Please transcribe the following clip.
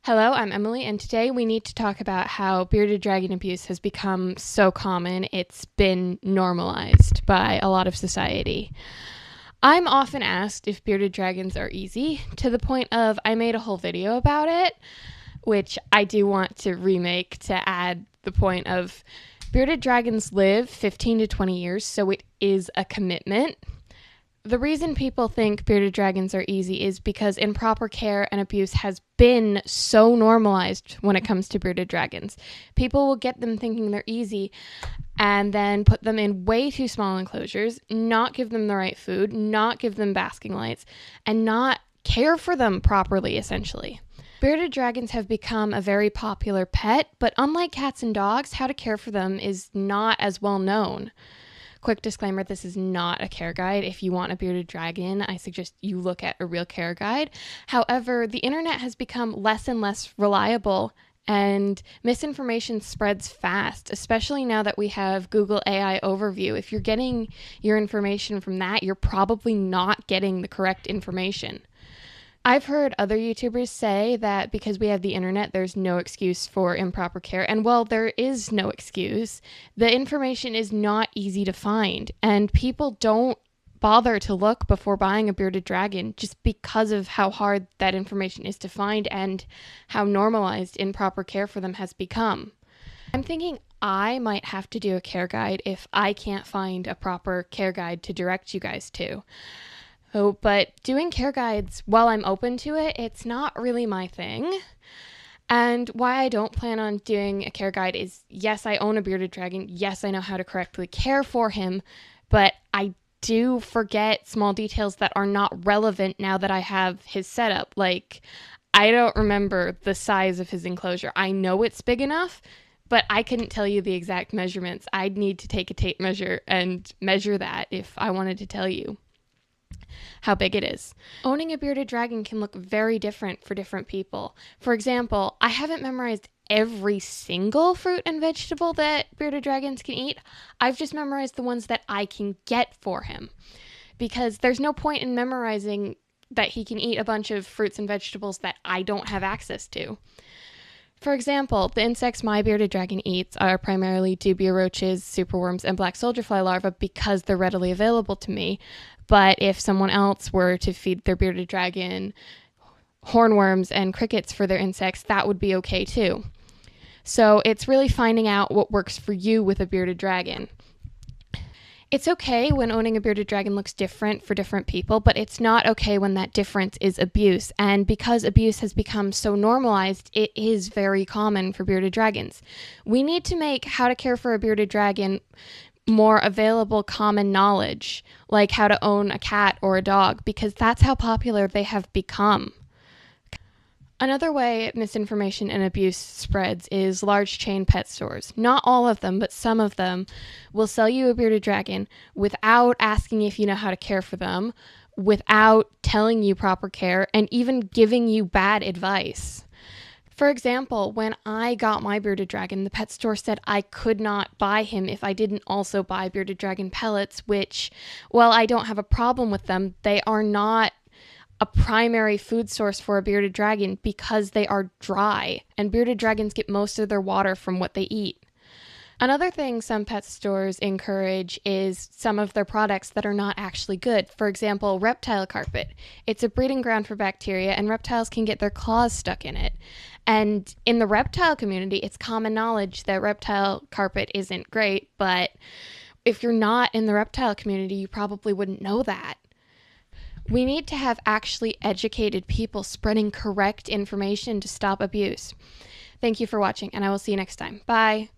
Hello, I'm Emily, and today we need to talk about how bearded dragon abuse has become so common it's been normalized by a lot of society. I'm often asked if bearded dragons are easy, to the point of I made a whole video about it, which I do want to remake to add the point of bearded dragons live 15 to 20 years, so it is a commitment. The reason people think bearded dragons are easy is because improper care and abuse has been so normalized when it comes to bearded dragons. People will get them thinking they're easy and then put them in way too small enclosures, not give them the right food, not give them basking lights, and not care for them properly, essentially. Bearded dragons have become a very popular pet, but unlike cats and dogs, how to care for them is not as well known. Quick disclaimer, this is not a care guide. If you want a bearded dragon, I suggest you look at a real care guide. However, the internet has become less and less reliable and misinformation spreads fast, especially now that we have Google AI overview. If you're getting your information from that, you're probably not getting the correct information. I've heard other YouTubers say that because we have the internet, there's no excuse for improper care. And while there is no excuse, the information is not easy to find. And people don't bother to look before buying a bearded dragon just because of how hard that information is to find and how normalized improper care for them has become. I'm thinking I might have to do a care guide if I can't find a proper care guide to direct you guys to. Oh, but doing care guides, while I'm open to it, it's not really my thing. And why I don't plan on doing a care guide is, yes, I own a bearded dragon. Yes, I know how to correctly care for him, but I do forget small details that are not relevant now that I have his setup. Like, I don't remember the size of his enclosure. I know it's big enough, but I couldn't tell you the exact measurements. I'd need to take a tape measure and measure that if I wanted to tell you how big it is. Owning a bearded dragon can look very different for different people. For example, I haven't memorized every single fruit and vegetable that bearded dragons can eat. I've just memorized the ones that I can get for him, because there's no point in memorizing that he can eat a bunch of fruits and vegetables that I don't have access to. For example, the insects my bearded dragon eats are primarily dubia roaches, superworms, and black soldier fly larvae because they're readily available to me. But if someone else were to feed their bearded dragon hornworms and crickets for their insects, that would be okay too. So it's really finding out what works for you with a bearded dragon. It's okay when owning a bearded dragon looks different for different people, but it's not okay when that difference is abuse. And because abuse has become so normalized, it is very common for bearded dragons. We need to make how to care for a bearded dragon more available common knowledge, like how to own a cat or a dog, because that's how popular they have become. Another way misinformation and abuse spreads is large chain pet stores. Not all of them, but some of them will sell you a bearded dragon without asking if you know how to care for them, without telling you proper care, and even giving you bad advice. For example, when I got my bearded dragon, the pet store said I could not buy him if I didn't also buy bearded dragon pellets, which, while I don't have a problem with them, they are not a primary food source for a bearded dragon because they are dry, and bearded dragons get most of their water from what they eat. Another thing some pet stores encourage is some of their products that are not actually good. For example, reptile carpet. It's a breeding ground for bacteria, and reptiles can get their claws stuck in it. And in the reptile community, it's common knowledge that reptile carpet isn't great, but if you're not in the reptile community, you probably wouldn't know that. We need to have actually educated people spreading correct information to stop abuse. Thank you for watching, and I will see you next time. Bye.